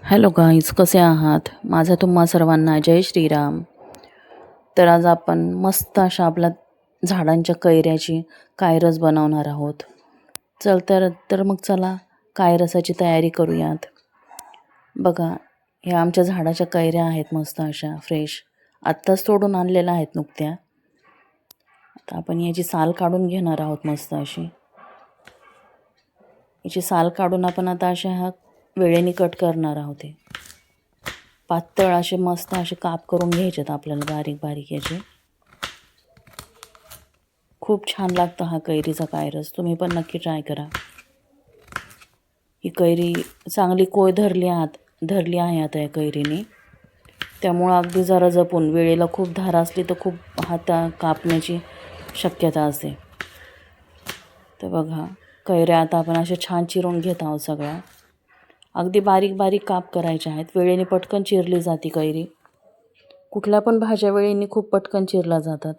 Hello guys, कसे आहात? माझा तुम्हा सर्वांना जय श्रीराम. तर आज आपण मस्त अशा आपल्या झाडांच्या कैऱ्याची कायरस बनवणार आहोत. मग चला कायरसाची तयारी करूयात. बघा, ह्या आमच्या झाडाच्या कैऱ्या आहेत मस्त अशा फ्रेश. आत्ताच तोडून आणलेल्या आहेत नुकत्या. आता आपण याची साल काढून घेणार आहोत मस्त अशी. याची साल काढून आपण आता अशा ह्या वेळेने कट करणार आहोत. हे पातळ असे मस्त असे काप करून घ्यायचेत आपल्याला, बारीक बारीक याचे. खूप छान लागतं हा कैरीचा कायरस. तुम्ही पण नक्की ट्राय करा. ही कैरी चांगली कोय धरली आहे आता या कैरीने. त्यामुळं अगदी जरा जपून, वेळेला खूप धार असली तर खूप हाता कापण्याची शक्यता असते. तर बघा, कैऱ्या आता आपण अशा छान चिरून घेत आहोत सगळ्या. अगदी बारीक बारीक काप करायचे आहेत. वेळेने पटकन चिरली जाते कैरी. कुठल्या पण भाज्या वेळेने खूप पटकन चिरल्या जातात.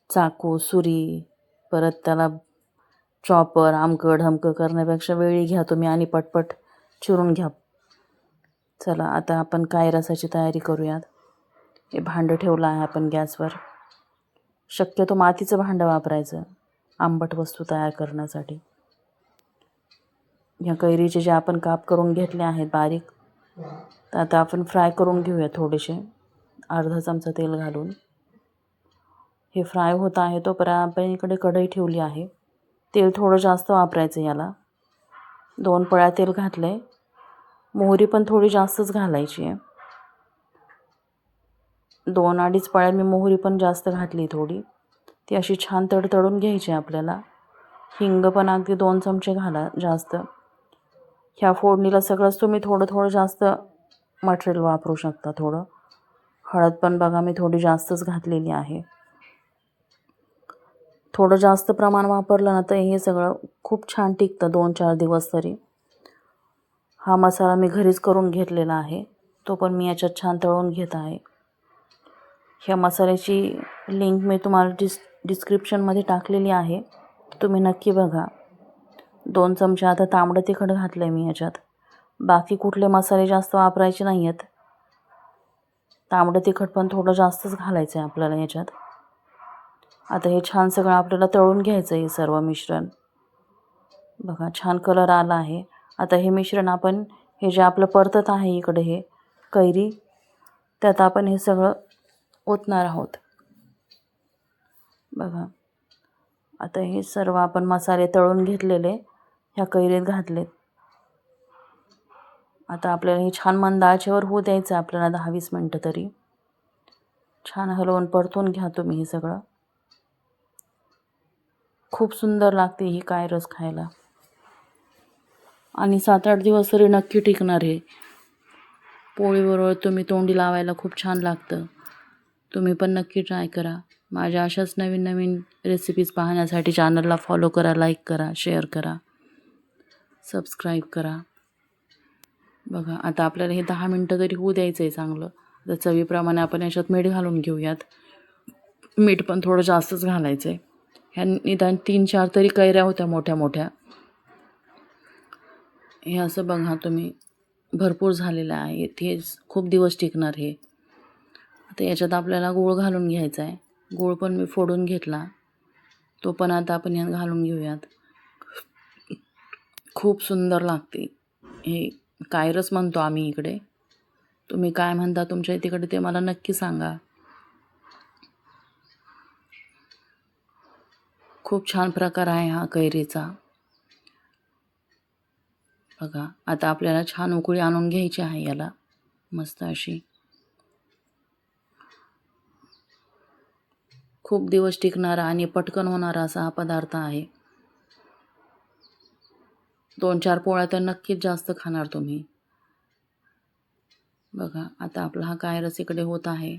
चाकू, सुरी, परत त्याला चॉपर, आमकं ढमकं करण्यापेक्षा वेळी घ्या तुम्ही आणि पटपट चिरून घ्या. चला आता आपण कायरसाची तयारी करूयात. हे भांडं ठेवलं आहे आपण गॅसवर. शक्यतो मातीचं भांडं वापरायचं आंबट वस्तू तयार करण्यासाठी. ह्या कैरीचे जे आपण काप करून घेतले आहेत बारीक, तर आता आपण फ्राय करून घेऊया थोडेसे, अर्धा चमचा तेल घालून. हे फ्राय होत आहे तोपर्यंत आपण इकडे कढई ठेवली आहे. तेल थोडं जास्त वापरायचं याला. 2 पळ्या तेल घातलं आहे. मोहरी पण थोडी जास्तच घालायची आहे. 2-2.5 पळ्या मी मोहरी पण जास्त घातली थोडी. ती अशी छान तडतडून घ्यायची आपल्याला. हिंग पण अगदी 2 चमचे घाला जास्त. ह्या फोडणीला सगळंच तुम्ही थोडं थोडं जास्त मटेरियल वापरू शकता. थोडं हळद पण बघा मी थोडी जास्तच घातलेली आहे. थोडं जास्त प्रमाण वापरलं ना तर हे सगळं खूप छान टिकतं 2-4 दिवस तरी. हा मसाला मी घरीच करून घेतलेला आहे. तो पण मी याच्यात छान तळून घेत आहे. ह्या मसाल्याची लिंक मी तुम्हाला डिस्क्रिप्शनमध्ये टाकलेली आहे. तुम्ही नक्की बघा. 2 चमचे आता तांबडं तिखट घातलं आहे मी याच्यात. बाकी कुठले मसाले जास्त वापरायचे नाही आहेत. तांबडं तिखट पण थोडं जास्तच घालायचं आहे आपल्याला याच्यात. आता हे छान सगळं आपल्याला तळून घ्यायचं आहे सर्व मिश्रण. बघा छान कलर आला आहे. आता हे मिश्रण आपण हे जे आपलं परतत आहे इकडे हे कैरी, त्यात आपण हे सगळं ओतणार आहोत. बघा आता हे सर्व आपण मसाले तळून घेतलेले ह्या कैरीत घातलेत. आता आपल्याला हे छान मंद आचेवर होऊ द्यायचं आपल्याला 10-20 मिनटं तरी. छान हलवून परतून घ्या तुम्ही हे सगळं. खूप सुंदर लागते ही कायरस खायला आणि 7-8 दिवस तरी नक्की टिकणार. हे पोळीबरोबर तुम्ही तोंडी लावायला खूप छान लागतं. तुम्ही पण नक्की ट्राय करा. माझ्या अशाच नवीन नवीन रेसिपीज पाहण्यासाठी चॅनलला फॉलो करा, लाईक करा, शेअर करा, सबस्क्राईब करा. बघा आता आपल्याला हे 10 मिनटं तरी होऊ द्यायचं आहे चांगलं. आता चवीप्रमाणे आपण याच्यात मीठ घालून घेऊयात. मीठ पण थोडं जास्तच घालायचं आहे. ह्या निदान 3-4 तरी कैऱ्या होत्या मोठ्या मोठ्या. हे असं बघा तुम्ही भरपूर झालेलं आहे. ते खूप दिवस टिकणार हे. आता याच्यात आपल्याला गूळ घालून घ्यायचा आहे. गूळ पण मी फोडून घेतला. तो पण आता आपण यात घालून घेऊयात. खूप सुंदर लागते. हे कायरस म्हणतो आम्ही इकडे. तुम्ही काय म्हणता तुमच्या तिकडे ते मला नक्की सांगा. खूप छान प्रकार आहे हा कैरीचा. बघा आता आपल्याला छान उकळी आणून घ्यायची आहे याला मस्त अशी. खूप दिवस टिकणारा आणि पटकन होणारा असा हा पदार्थ आहे. 2-4 पोळ्या तर नक्कीच जास्त खाणार तुम्ही. बघा आता आपला हा कायरस इकडे होत आहे.